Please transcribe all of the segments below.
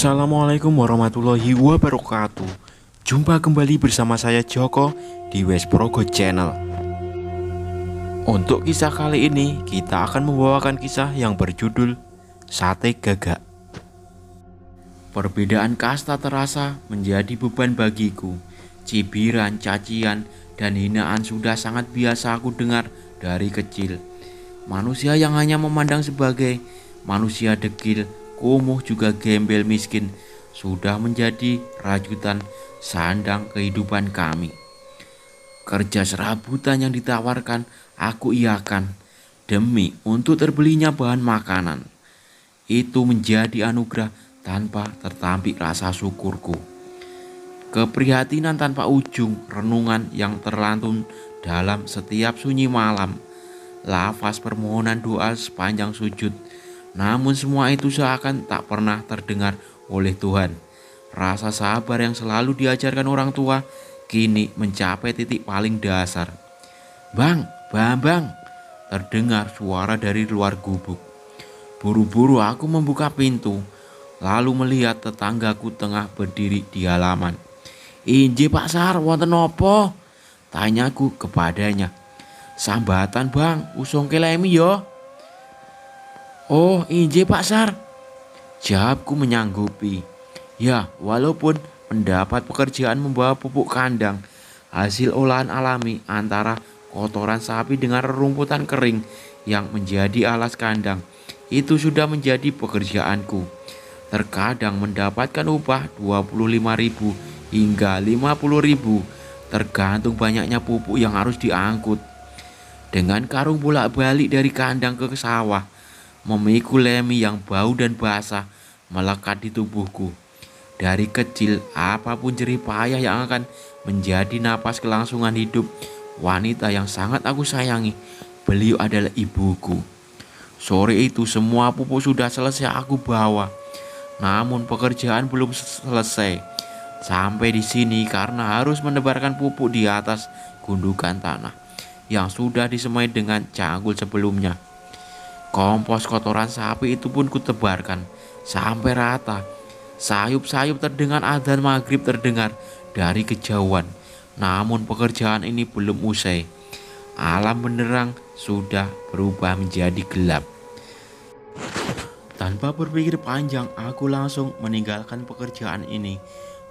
Assalamualaikum warahmatullahi wabarakatuh. Jumpa kembali bersama saya Joko di West Progo Channel. Untuk kisah kali ini kita akan membawakan kisah yang berjudul Sate Gagak. Perbedaan kasta terasa menjadi beban bagiku. Cibiran, cacian, dan hinaan sudah sangat biasa aku dengar dari kecil. Manusia yang hanya memandang sebagai manusia dekil, kumuh juga gembel miskin sudah menjadi rajutan sandang kehidupan kami. Kerja serabutan yang ditawarkan aku iakan demi untuk terbelinya bahan makanan. Itu menjadi anugerah tanpa tertampik rasa syukurku. Keprihatinan tanpa ujung, renungan yang terlantun dalam setiap sunyi malam, lafaz permohonan doa sepanjang sujud. Namun semua itu seakan tak pernah terdengar oleh Tuhan. Rasa sabar yang selalu diajarkan orang tua kini mencapai titik paling dasar. "Bang, Bambang," terdengar suara dari luar gubuk. Buru-buru aku membuka pintu, lalu melihat tetanggaku tengah berdiri di halaman. "Injih Pak Sar, wonten nopo?" tanyaku kepadanya. "Sambatan Bang, usung kelemi yo." "Oh injih Pak Sar," jawabku menyanggupi. Ya, walaupun mendapat pekerjaan membawa pupuk kandang, hasil olahan alami antara kotoran sapi dengan rerumputan kering yang menjadi alas kandang, itu sudah menjadi pekerjaanku. Terkadang mendapatkan upah 25.000 hingga 50.000, tergantung banyaknya pupuk yang harus diangkut. Dengan karung bolak-balik dari kandang ke sawah, memikul lemi yang bau dan basah melekat di tubuhku. Dari kecil, apapun jerih payah yang akan menjadi napas kelangsungan hidup wanita yang sangat aku sayangi, beliau adalah ibuku. Sore itu semua pupuk sudah selesai aku bawa. Namun pekerjaan belum selesai. Sampai di sini karena harus menebarkan pupuk di atas gundukan tanah yang sudah disemai dengan cangkul sebelumnya. Kompos kotoran sapi itu pun kutebarkan sampai rata. Sayup-sayup terdengar adzan maghrib terdengar dari kejauhan. Namun pekerjaan ini belum usai. Alam benderang sudah berubah menjadi gelap. Tanpa berpikir panjang, aku langsung meninggalkan pekerjaan ini,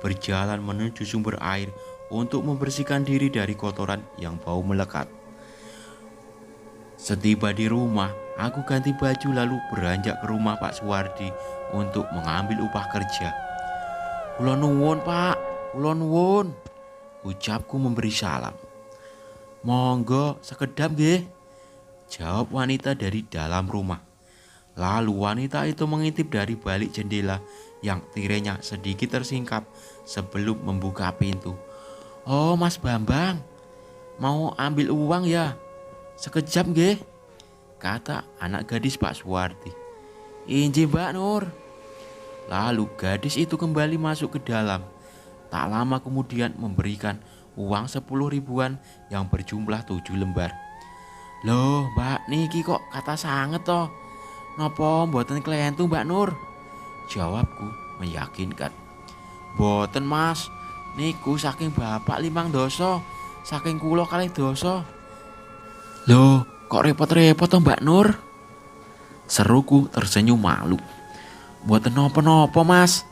berjalan menuju sumber air untuk membersihkan diri dari kotoran yang bau melekat. Setiba di rumah, aku ganti baju lalu beranjak ke rumah Pak Suwardi untuk mengambil upah kerja. "Kula nuwun Pak, kula nuwun," ucapku memberi salam. "Monggo, sekedap nggih," jawab wanita dari dalam rumah. Lalu wanita itu mengintip dari balik jendela yang tirainya sedikit tersingkap sebelum membuka pintu. "Oh Mas Bambang, mau ambil uang ya? Sekejap nggih," kata anak gadis Pak Suwardi. "Injih Mbak Nur." Lalu gadis itu kembali masuk ke dalam. Tak lama kemudian memberikan uang 10 ribuan yang berjumlah 7 lembar. "Loh Mbak, niki kok kata sanget toh. Nopo mboten klentu Mbak Nur?" jawabku meyakinkan. "Mboten Mas, niku saking bapak 5 doso, saking kula 2 doso." "Loh, kok repot-repot toh Mbak Nur?" seruku tersenyum malu. "Mboten nopo-nopo Mas,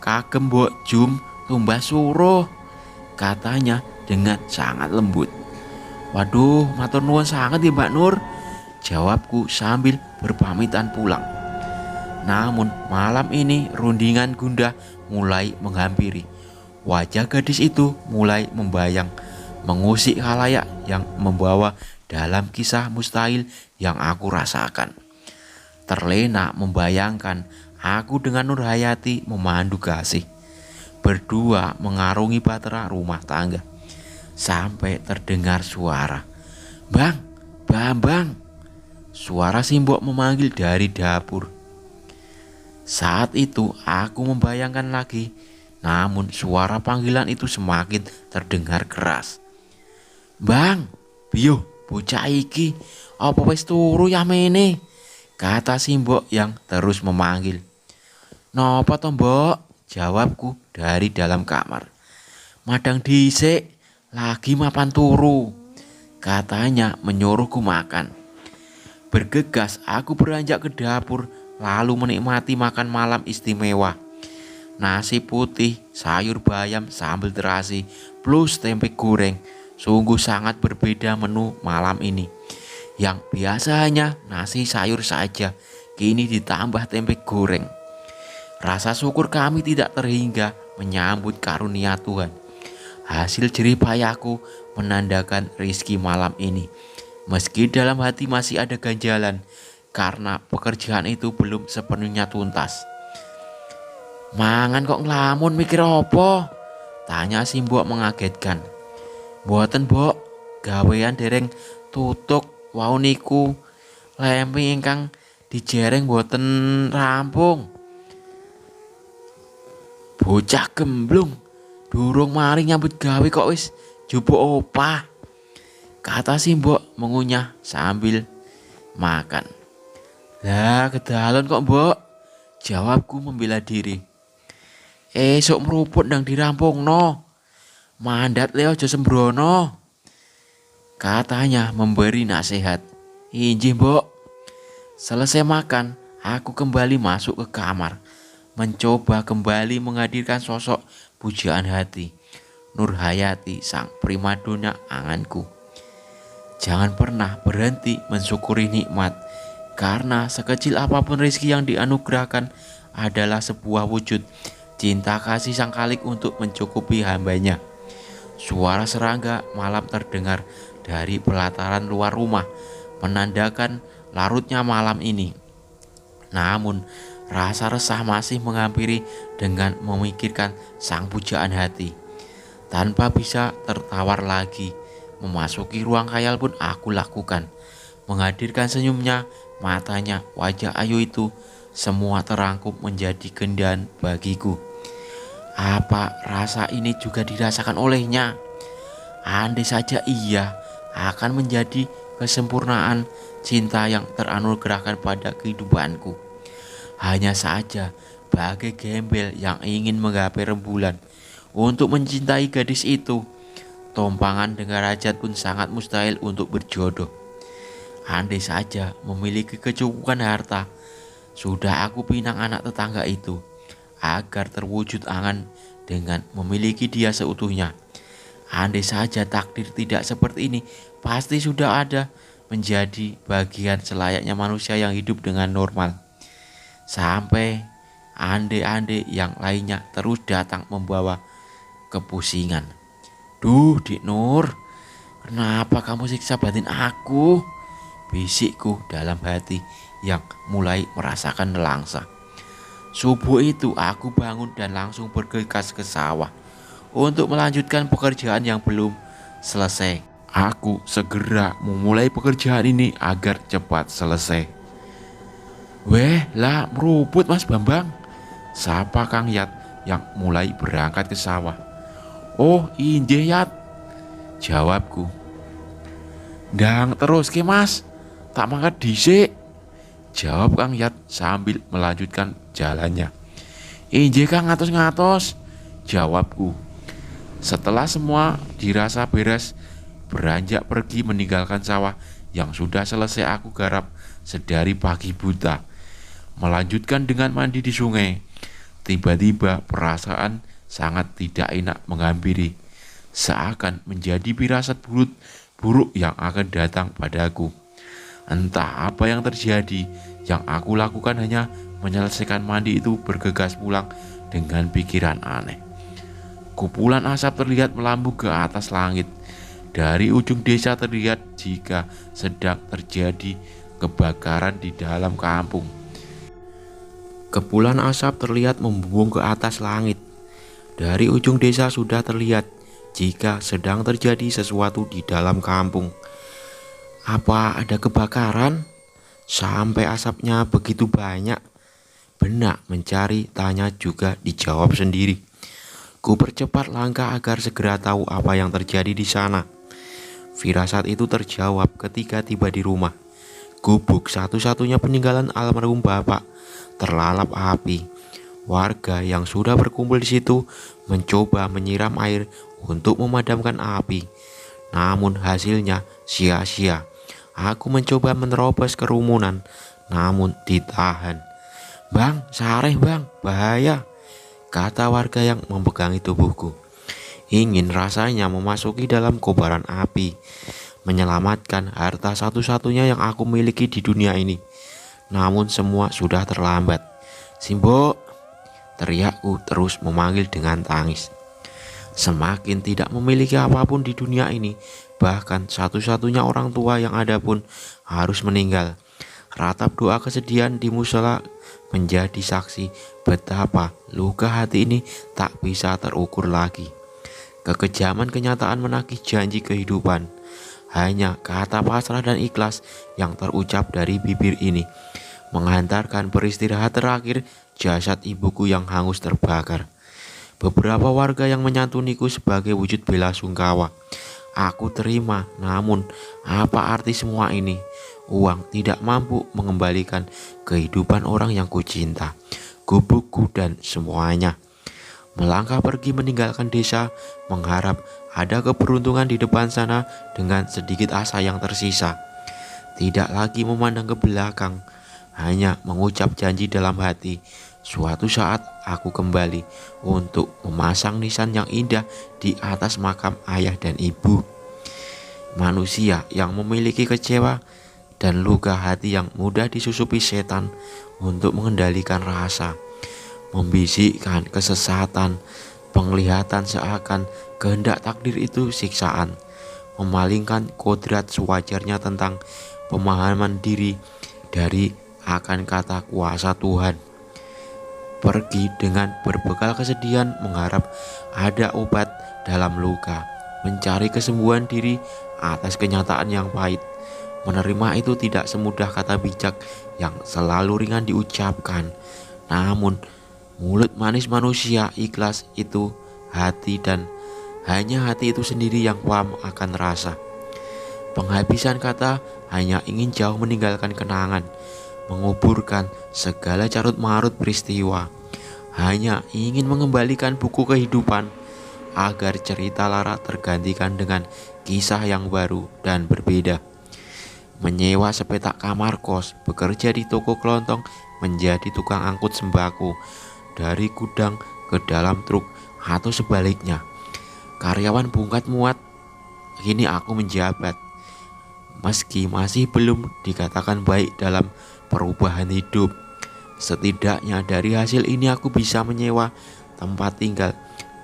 kagem mbok Jum tumbas suruh," katanya dengan sangat lembut. "Waduh, matur nuwun sangat ya Mbak Nur," jawabku sambil berpamitan pulang. Namun malam ini rundingan gundah mulai menghampiri. Wajah gadis itu mulai membayang, mengusik khalayak yang membawa dalam kisah mustahil yang aku rasakan. Terlena membayangkan aku dengan Nur Hayati memandu kasih, berdua mengarungi bahtera rumah tangga. Sampai terdengar suara, "Bang, Bambang," suara Simbok memanggil dari dapur. Saat itu aku membayangkan lagi, namun suara panggilan itu semakin terdengar keras. "Bang, biyo bocah iki, apa wis turu ya mene?" kata Simbok yang terus memanggil. "Napa to, Mbok?" jawabku dari dalam kamar. "Madang dhisik, lagi mapan turu," katanya menyuruhku makan. Bergegas aku beranjak ke dapur lalu menikmati makan malam istimewa. Nasi putih, sayur bayam, sambal terasi, plus tempe goreng. Sungguh sangat berbeda menu malam ini. Yang biasanya nasi sayur saja, kini ditambah tempe goreng. Rasa syukur kami tidak terhingga menyambut karunia Tuhan. Hasil jerih payahku menandakan rizki malam ini. Meski dalam hati masih ada ganjalan karena pekerjaan itu belum sepenuhnya tuntas. "Mangan kok ngelamun mikir apa?" tanya si Mbok mengagetkan. "Mboten, Mbok, gawean dereng tutuk wau niku. Lempi ingkang dijereng mboten rampung." "Bocah gemblung, durung mari nyambut gawe kok wis jupuk opah," kata si Mbok mengunyah sambil makan. "Lah kedalon kok, Mbok," jawabku membela diri. "Esuk meruput ndang dirampungno. Mandat le aja sembrono," katanya memberi nasihat. "Injih, Mbok." Selesai makan, aku kembali masuk ke kamar, mencoba kembali menghadirkan sosok pujaan hati, Nurhayati sang primadona anganku. Jangan pernah berhenti mensyukuri nikmat, karena sekecil apapun rezeki yang dianugerahkan adalah sebuah wujud cinta kasih sang Khalik untuk mencukupi hambanya. Suara serangga malam terdengar dari pelataran luar rumah, menandakan larutnya malam ini. Namun, rasa resah masih menghampiri dengan memikirkan sang pujaan hati. Tanpa bisa tertawar lagi, memasuki ruang khayal pun aku lakukan. Menghadirkan senyumnya, matanya, wajah ayu itu, semua terangkum menjadi kendan bagiku. Apa rasa ini juga dirasakan olehnya? Andai saja iya, akan menjadi kesempurnaan cinta yang teranugerahkan pada kehidupanku. Hanya saja, bagai gembel yang ingin menggapai rembulan untuk mencintai gadis itu, tompangan dengan derajat pun sangat mustahil untuk berjodoh. Andai saja memiliki kecukupan harta, sudah aku pinang anak tetangga itu agar terwujud angan dengan memiliki dia seutuhnya. Andai saja takdir tidak seperti ini, pasti sudah ada menjadi bagian selayaknya manusia yang hidup dengan normal. Sampai andai-andai yang lainnya terus datang membawa kepusingan. "Duh, Dik Nur, kenapa kamu siksa batin aku?" bisikku dalam hati yang mulai merasakan nelangsa. Subuh itu aku bangun dan langsung bergegas ke sawah untuk melanjutkan pekerjaan yang belum selesai. Aku segera memulai pekerjaan ini agar cepat selesai. "Weh lah meruput Mas Bambang," sapa Kang Yat yang mulai berangkat ke sawah. "Oh injih Yat," jawabku. "Ndang terus ke Mas, tak mangkat dhisik," jawab Kang Yat sambil melanjutkan jalannya. "Injih Kang, ngatos-ngatos," jawabku. Setelah semua dirasa beres, beranjak pergi meninggalkan sawah yang sudah selesai aku garap sedari pagi buta. Melanjutkan dengan mandi di sungai. Tiba-tiba perasaan sangat tidak enak menghampiri, seakan menjadi firasat buruk yang akan datang padaku. Entah apa yang terjadi, yang aku lakukan hanya menyelesaikan mandi itu bergegas pulang dengan pikiran aneh. Kumpulan asap terlihat melambung ke atas langit. Dari ujung desa terlihat jika sedang terjadi kebakaran di dalam kampung. Kepulan asap terlihat membumbung ke atas langit. Dari ujung desa sudah terlihat jika sedang terjadi sesuatu di dalam kampung. Apa ada kebakaran? Sampai asapnya begitu banyak. Benak mencari tanya juga dijawab sendiri. Ku percepat langkah agar segera tahu apa yang terjadi di sana. Firasat itu terjawab ketika tiba di rumah. Gubuk satu-satunya peninggalan almarhum bapak terlalap api. Warga yang sudah berkumpul di situ mencoba menyiram air untuk memadamkan api. Namun hasilnya sia-sia. Aku mencoba menerobos kerumunan, namun ditahan. "Bang, sareh bang, bahaya," kata warga yang memegangi tubuhku. Ingin rasanya memasuki dalam kobaran api, menyelamatkan harta satu-satunya yang aku miliki di dunia ini. Namun semua sudah terlambat. "Simbo!" teriakku terus memanggil dengan tangis. Semakin tidak memiliki apapun di dunia ini, bahkan satu-satunya orang tua yang ada pun harus meninggal. Ratap doa kesedihan di musola menjadi saksi betapa luka hati ini tak bisa terukur lagi. Kekejaman kenyataan menagih janji kehidupan. Hanya kata pasrah dan ikhlas yang terucap dari bibir ini menghantarkan beristirahat terakhir jasad ibuku yang hangus terbakar. Beberapa warga yang menyantuniku sebagai wujud bela sungkawa. Aku terima, namun apa arti semua ini? Uang tidak mampu mengembalikan kehidupan orang yang kucinta, gubukku dan semuanya. Melangkah pergi meninggalkan desa, mengharap ada keberuntungan di depan sana dengan sedikit asa yang tersisa. Tidak lagi memandang ke belakang, hanya mengucap janji dalam hati. Suatu saat aku kembali untuk memasang nisan yang indah di atas makam ayah dan ibu. Manusia yang memiliki kecewa dan luka hati yang mudah disusupi setan untuk mengendalikan rasa, membisikkan kesesatan, penglihatan seakan kehendak takdir itu siksaan, memalingkan kodrat sewajarnya tentang pemahaman diri dari akan kata kuasa Tuhan. Pergi dengan berbekal kesedihan, mengharap ada obat dalam luka, mencari kesembuhan diri atas kenyataan yang pahit. Menerima itu tidak semudah kata bijak yang selalu ringan diucapkan. Namun mulut manis manusia ikhlas itu hati, dan hanya hati itu sendiri yang paham akan rasa. Penghabisan kata hanya ingin jauh meninggalkan kenangan, menguburkan segala carut marut peristiwa. Hanya ingin mengembalikan buku kehidupan agar cerita lara tergantikan dengan kisah yang baru dan berbeda. Menyewa sepetak kamar kos, bekerja di toko kelontong, menjadi tukang angkut sembako dari gudang ke dalam truk atau sebaliknya. Karyawan bungkat muat, kini aku menjabat. Meski masih belum dikatakan baik dalam perubahan hidup, setidaknya dari hasil ini aku bisa menyewa tempat tinggal.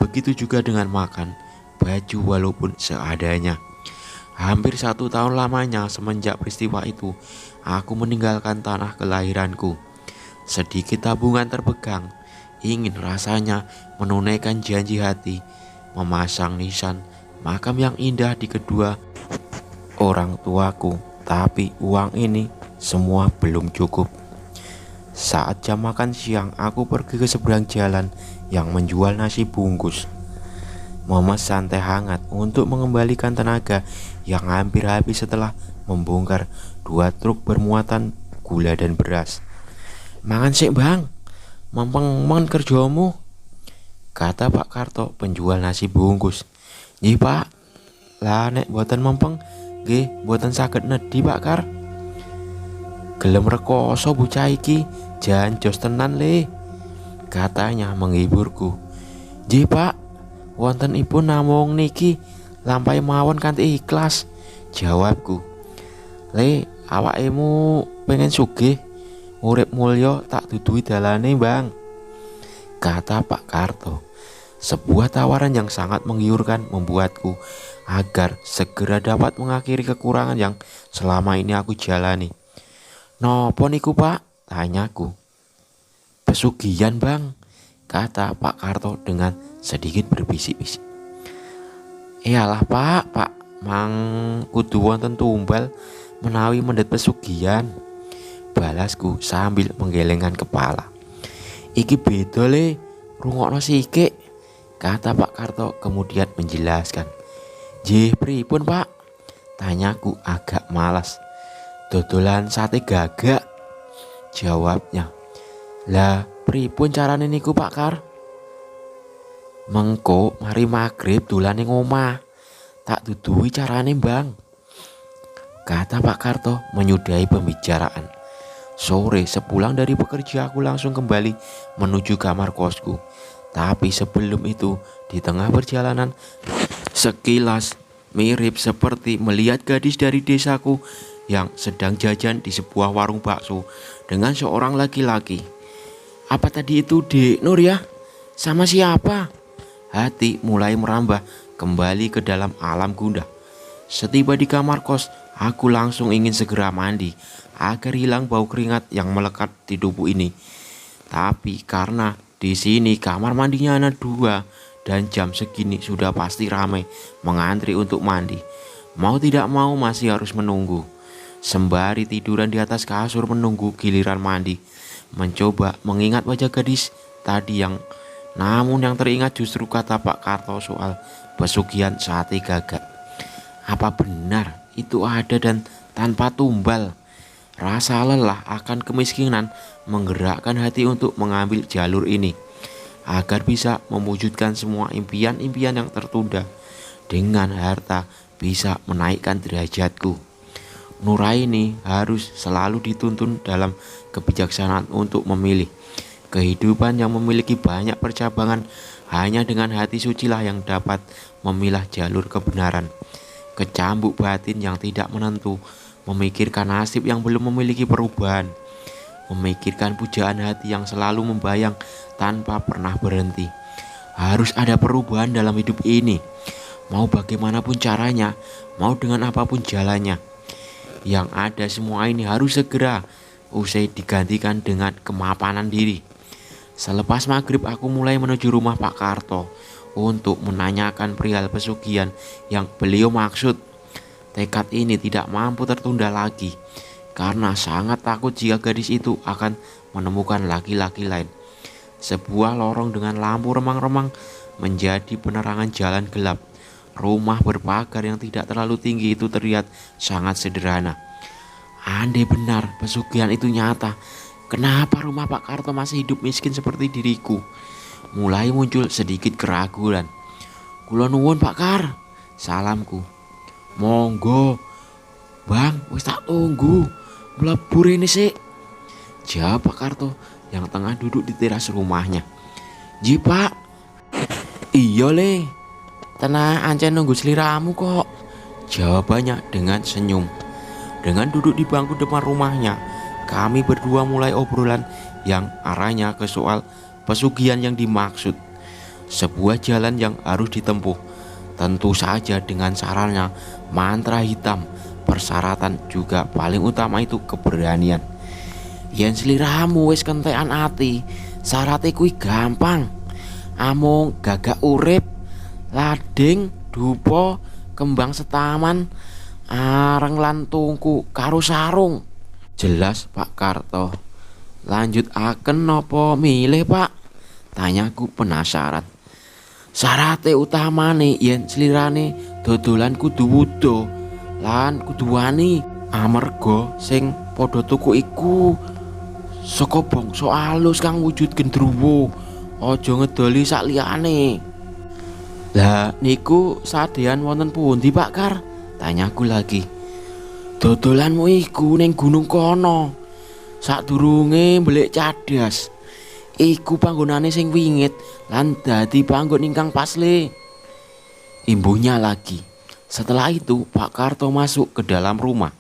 Begitu juga dengan makan, baju walaupun seadanya. Hampir 1 tahun lamanya semenjak peristiwa itu, aku meninggalkan tanah kelahiranku. Sedikit tabungan terpegang, ingin rasanya menunaikan janji hati, memasang nisan makam yang indah di kedua orang tuaku. Tapi uang ini semua belum cukup. Saat jam makan siang, aku pergi ke seberang jalan yang menjual nasi bungkus, memesan teh hangat untuk mengembalikan tenaga yang hampir habis setelah membongkar 2 truk bermuatan gula dan beras. "Mangan sik bang, mempeng kerjomu," kata Pak Karto, penjual nasi bungkus. "Nggih pak, lah nek boten mempeng, nggih boten saged nedhi Pak Kar. Gelem rekoso bocah iki, jan jos tenan le," katanya menghiburku. "Nggih pak, wontenipun namung niki lampai mawon kanthi ikhlas," jawabku. "Le, awakmu pengen sugih, urip mulya tak dudui dalane bang," kata Pak Karto. Sebuah tawaran yang sangat menggiurkan membuatku agar segera dapat mengakhiri kekurangan yang selama ini aku jalani. "Nopo niku pak?" tanyaku. "Pesugihan bang," kata Pak Karto dengan sedikit berbisik-bisik. "Iyalah pak, mang kudu wonten tumbal menawi mendet pesugihan," balasku sambil menggelengkan kepala. "Iki beda le, rungokno sikik," kata Pak Karto kemudian menjelaskan. "Nggih pripun pak?" tanyaku agak malas. "Dodolan sate gagak," jawabnya. "Lah Pripun carane niku Pak Kar? Mengko mari magrib dolan ning omah. Tak duduhi carane Bang, kata Pak Karto menyudahi pembicaraan. Sore sepulang dari bekerja aku langsung kembali menuju kamar kosku. Tapi sebelum itu di tengah perjalanan sekilas mirip seperti melihat gadis dari desaku yang sedang jajan di sebuah warung bakso dengan seorang laki-laki. Apa tadi itu Dek Nur ya? Sama siapa? Hati mulai merambah kembali ke dalam alam gundah. Setiba di kamar kos, aku langsung ingin segera mandi agar hilang bau keringat yang melekat di tubuh ini. Tapi karena di sini kamar mandinya hanya 2 dan jam segini sudah pasti ramai mengantri untuk mandi. Mau tidak mau masih harus menunggu. Sembari tiduran di atas kasur menunggu giliran mandi, mencoba mengingat wajah gadis tadi namun yang teringat justru kata Pak Karto soal pesugihan sate gagak. Apa benar itu ada dan tanpa tumbal? Rasa lelah akan kemiskinan menggerakkan hati untuk mengambil jalur ini agar bisa mewujudkan semua impian-impian yang tertunda. Dengan harta bisa menaikkan derajatku. Nuraini harus selalu dituntun dalam kebijaksanaan untuk memilih kehidupan yang memiliki banyak percabangan. Hanya dengan hati sucilah yang dapat memilah jalur kebenaran. Kecambuk batin yang tidak menentu, memikirkan nasib yang belum memiliki perubahan, memikirkan pujaan hati yang selalu membayang tanpa pernah berhenti. Harus ada perubahan dalam hidup ini, mau bagaimanapun caranya, mau dengan apapun jalannya. Yang ada semua ini harus segera usai digantikan dengan kemapanan diri. Selepas maghrib aku mulai menuju rumah Pak Karto untuk menanyakan perihal pesugihan yang beliau maksud. Tekad ini tidak mampu tertunda lagi karena sangat takut jika gadis itu akan menemukan laki-laki lain. Sebuah lorong dengan lampu remang-remang menjadi penerangan jalan gelap. Rumah berpagar yang tidak terlalu tinggi itu terlihat sangat sederhana. Andai benar pesugihan itu nyata, kenapa rumah Pak Karto masih hidup miskin seperti diriku? Mulai muncul sedikit keraguan. Kula nuwun Pak Kar, salamku. Monggo Bang, wis tak tunggu, mlebu rene sik, jawab Pak Karto yang tengah duduk di teras rumahnya. Ji Pak. Iya le, tenang ancen nunggu seliramu kok, jawabannya dengan senyum. Dengan duduk di bangku depan rumahnya, kami berdua mulai obrolan yang arahnya ke soal pesugihan yang dimaksud. Sebuah jalan yang harus ditempuh, tentu saja dengan sarannya mantra hitam. Persyaratan juga paling utama itu keberanian. Yen sliramu wis kentekan ati, syaraté kuwi gampang. Amung gagak urip, lading, dupa, kembang setaman, areng lan tungku karo sarung. Jelas Pak Karto. Lanjut aken nopo milih Pak? Tanyaku penasaran. Syaratnya utamane yen slirane dodolan kudu wudo lan kudu wani. Amarga sing padha tuku iku saka bangsa alus kang wujud gendruwo. Aja ngedoli sak liyane. Lah niku sadean wonten pundi Pak Kar? Tanyaku lagi. Dodolanmu iku ning gunung kono. Sadurunge mbelik cadas. Iku panggonane sing wingit lan dadi panggon ingkang pasle. Imbuhnya lagi. Setelah itu Pak Karto masuk ke dalam rumah.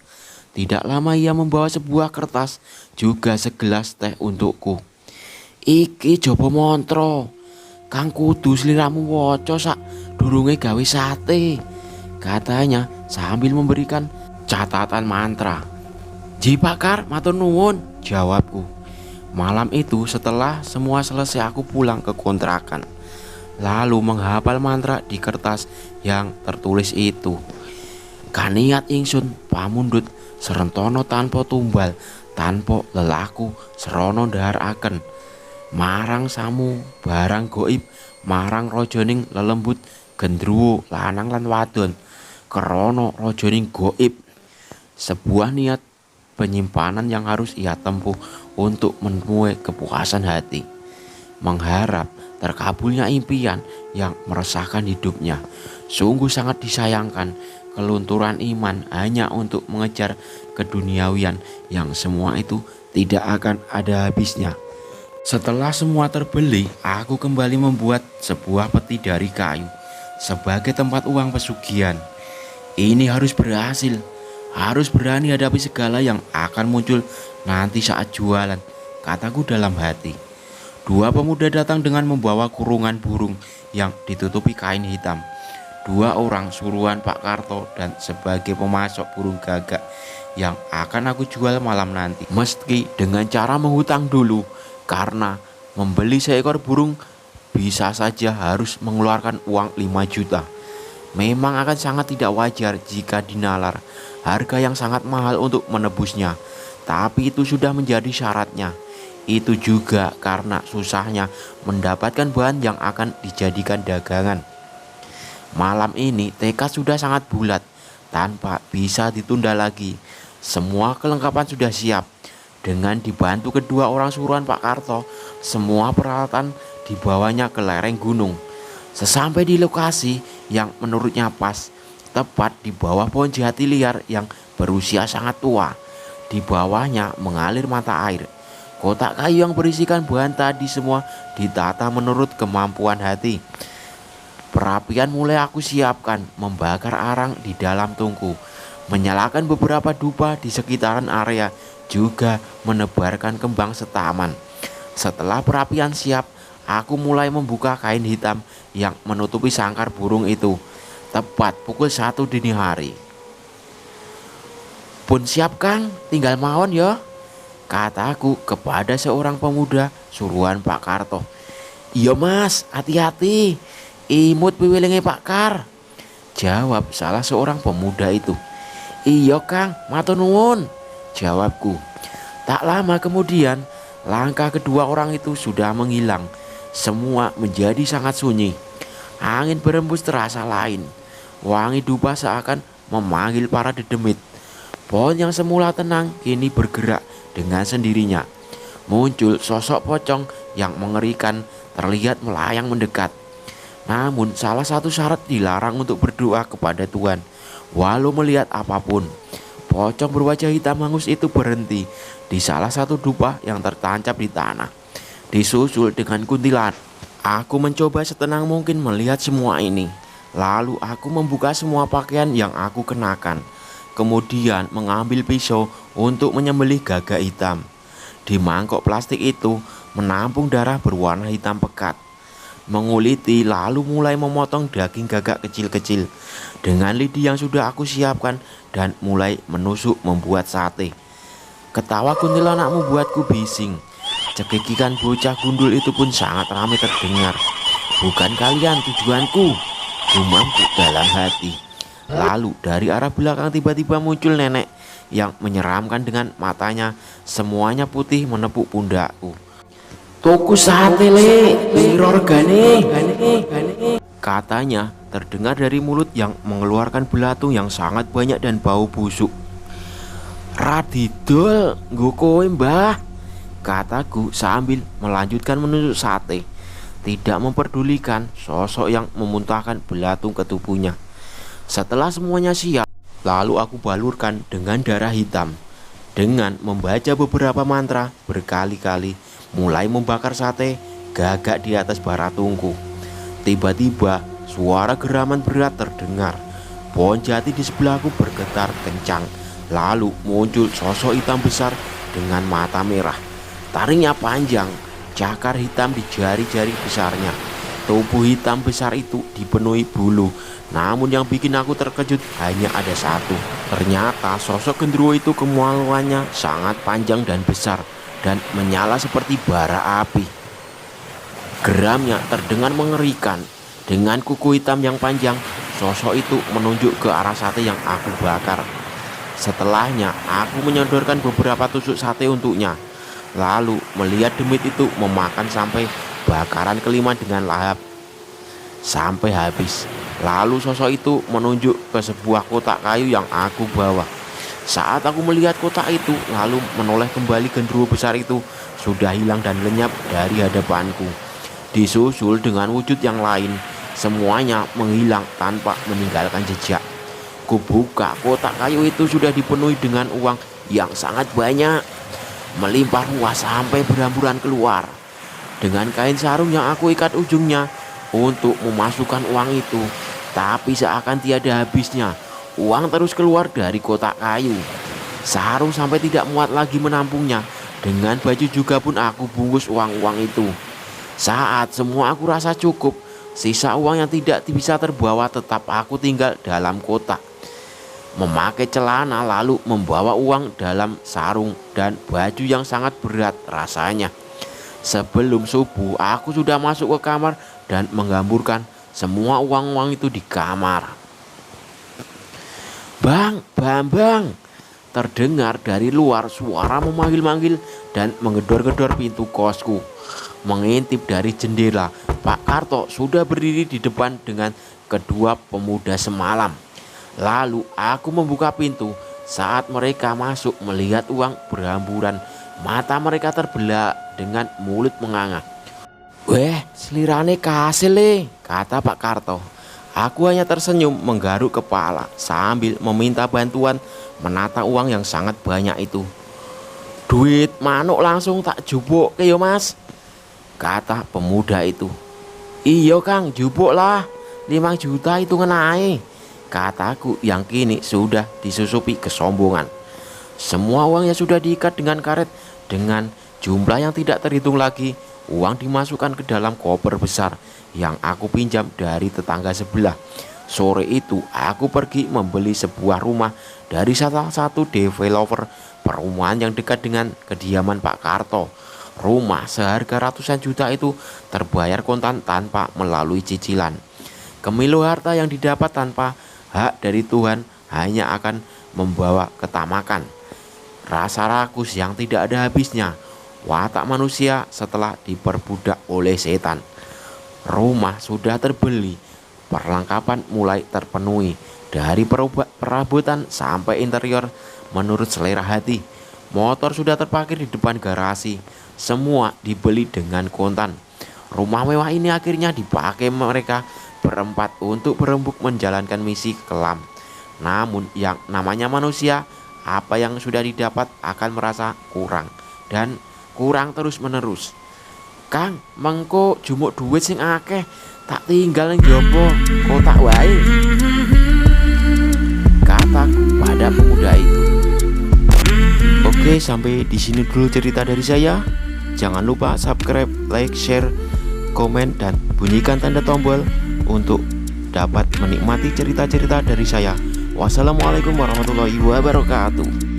Tidak lama ia membawa sebuah kertas juga segelas teh untukku. Iki jaba mantra kang kudu sliramu waca sak durunge gawe sate, katanya sambil memberikan catatan mantra. Ji Pak Kar, matur nuwun, jawabku. Malam itu setelah semua selesai aku pulang ke kontrakan, lalu menghafal mantra di kertas yang tertulis itu. Kaniat ingsun pamundhut serentono tanpa tumbal, tanpa lelaku serono ndaharaken marang samu barang goib, marang rajaning lelembut gendruwo lanang lan wadon krana rajaning goib. Sebuah niat penyimpanan yang harus ia tempuh untuk menemui kepuasan hati. mengharap terkabulnya impian yang meresahkan hidupnya. Sungguh sangat disayangkan kelunturan iman hanya untuk mengejar keduniawian yang semua itu tidak akan ada habisnya. Setelah semua terbeli, aku kembali membuat sebuah peti dari kayu sebagai tempat uang pesugihan. Ini harus berhasil, harus berani hadapi segala yang akan muncul nanti saat jualan, kataku dalam hati. Dua pemuda datang dengan membawa kurungan burung yang ditutupi kain hitam. Dua orang suruhan Pak Karto dan sebagai pemasok burung gagak yang akan aku jual malam nanti. Meski dengan cara menghutang dulu, karena membeli seekor burung bisa saja harus mengeluarkan uang 5 juta. Memang akan sangat tidak wajar jika dinalar harga yang sangat mahal untuk menebusnya. Tapi itu sudah menjadi syaratnya. Itu juga karena susahnya mendapatkan bahan yang akan dijadikan dagangan. Malam ini tekad sudah sangat bulat, tanpa bisa ditunda lagi. Semua kelengkapan sudah siap. Dengan dibantu kedua orang suruhan Pak Karto, semua peralatan dibawanya ke lereng gunung. Sesampai di lokasi yang menurutnya pas, tepat di bawah pohon jati liar yang berusia sangat tua. Di bawahnya mengalir mata air. Kotak kayu yang berisikan bahan tadi semua ditata menurut kemampuan hati. Perapian mulai aku siapkan, membakar arang di dalam tungku, menyalakan beberapa dupa di sekitaran area, juga menebarkan kembang setaman. Setelah perapian siap, aku mulai membuka kain hitam yang menutupi sangkar burung itu. Tepat pukul 1 dini hari. "Pun siap Kang, tinggal mawon ya," kataku kepada seorang pemuda suruhan Pak Karto. "Iya Mas, hati-hati, imut piwilenge Pak Kar," jawab salah seorang pemuda itu. "Iya Kang, matur nuwun," jawabku. Tak lama kemudian, langkah kedua orang itu sudah menghilang. Semua menjadi sangat sunyi. Angin berembus terasa lain. Wangi dupa seakan memanggil para dedemit. Pohon yang semula tenang kini bergerak dengan sendirinya. Muncul sosok pocong yang mengerikan terlihat melayang mendekat. Namun salah satu syarat dilarang untuk berdoa kepada Tuhan, walau melihat apapun. Pocong berwajah hitam hangus itu berhenti di salah satu dupa yang tertancap di tanah, disusul dengan kuntilanak. Aku mencoba setenang mungkin melihat semua ini. Lalu aku membuka semua pakaian yang aku kenakan. Kemudian mengambil pisau untuk menyembelih gagak hitam. Di mangkok plastik itu menampung darah berwarna hitam pekat. Menguliti lalu mulai memotong daging gagak kecil-kecil dengan lidi yang sudah aku siapkan dan mulai menusuk membuat sate. Ketawa kuntilanak membuatku bising. Cekikikan bocah gundul itu pun sangat ramai terdengar. "Bukan kalian tujuanku," gumamku dalam hati. Lalu dari arah belakang tiba-tiba muncul nenek yang menyeramkan dengan matanya semuanya putih menepuk pundakku. "Tuku sate le, piro regane?" katanya terdengar dari mulut yang mengeluarkan belatung yang sangat banyak dan bau busuk. "Radidol, nggo kowe mbah," kataku sambil melanjutkan menusuk sate, tidak memperdulikan sosok yang memuntahkan belatung ke tubuhnya. Setelah semuanya siap, lalu aku balurkan dengan darah hitam. Dengan membaca beberapa mantra berkali-kali, mulai membakar sate gagak di atas bara tungku. Tiba-tiba suara geraman berat terdengar. Pohon jati di sebelahku bergetar kencang. Lalu muncul sosok hitam besar dengan mata merah. Taringnya panjang, cakar hitam di jari-jari besarnya. Tubuh hitam besar itu dipenuhi bulu. Namun yang bikin aku terkejut hanya ada satu. Ternyata sosok genderuwo itu kemaluannya sangat panjang dan besar dan menyala seperti bara api. Geramnya terdengar mengerikan. Dengan kuku hitam yang panjang, sosok itu menunjuk ke arah sate yang aku bakar. Setelahnya aku menyodorkan beberapa tusuk sate untuknya. Lalu melihat demit itu memakan sampai bakaran kelima dengan lahap sampai habis. Lalu sosok itu menunjuk ke sebuah kotak kayu yang aku bawa. Saat aku melihat kotak itu, lalu menoleh kembali genderuwo besar itu sudah hilang dan lenyap dari hadapanku. disusul dengan wujud yang lain. Semuanya menghilang tanpa meninggalkan jejak. Kubuka kotak kayu itu sudah dipenuhi dengan uang yang sangat banyak, melimpah ruah sampai berhamburan keluar. Dengan kain sarung yang aku ikat ujungnya untuk memasukkan uang itu, tapi seakan tiada habisnya, uang terus keluar dari kotak kayu. Sarung sampai tidak muat lagi menampungnya. Dengan baju juga pun aku bungkus uang-uang itu. Saat semua aku rasa cukup, sisa uang yang tidak bisa terbawa tetap aku tinggal dalam kotak. Memakai celana lalu membawa uang dalam sarung dan baju yang sangat berat rasanya. Sebelum subuh aku sudah masuk ke kamar dan menggamburkan semua uang-uang itu di kamar. "Bang, Bambang!" Terdengar dari luar suara memanggil-manggil dan menggedor-gedor pintu kosku. Mengintip dari jendela, Pak Karto sudah berdiri di depan dengan kedua pemuda semalam. Lalu aku membuka pintu. Saat mereka masuk melihat uang berhamburan, mata mereka terbelah dengan mulut menganga. "Weh, selirane kasil le," kata Pak Karto. Aku hanya tersenyum menggaruk kepala sambil meminta bantuan menata uang yang sangat banyak itu. "Duit manuk langsung tak jupuk ke yo Mas," kata pemuda itu. "Iyo Kang, jupuk lah, 5 juta itu ngenai," kataku yang kini sudah disusupi kesombongan. Semua uangnya sudah diikat dengan karet dengan jumlah yang tidak terhitung lagi. Uang dimasukkan ke dalam koper besar yang aku pinjam dari tetangga sebelah. Sore itu aku pergi membeli sebuah rumah dari salah satu developer perumahan yang dekat dengan kediaman Pak Karto. Rumah seharga ratusan juta itu terbayar kontan tanpa melalui cicilan. Kemilu harta yang didapat tanpa hak dari Tuhan hanya akan membawa ketamakan, rasa rakus yang tidak ada habisnya, watak manusia setelah diperbudak oleh setan. Rumah sudah terbeli, perlengkapan mulai terpenuhi, dari perabotan sampai interior menurut selera hati. Motor sudah terparkir di depan garasi, semua dibeli dengan kontan. Rumah mewah ini akhirnya dipakai mereka berempat untuk berembuk menjalankan misi kelam. Namun yang namanya manusia, apa yang sudah didapat akan merasa kurang dan kurang terus menerus. "Kang, mengko jumuk duit sing akeh, tak tinggal nang jopo kotak wae," kataku pada pemuda itu. Oke, sampai di sini dulu cerita dari saya. Jangan lupa subscribe, like, share, komen, dan bunyikan tanda tombol untuk dapat menikmati cerita-cerita dari saya. Wassalamualaikum warahmatullahi wabarakatuh.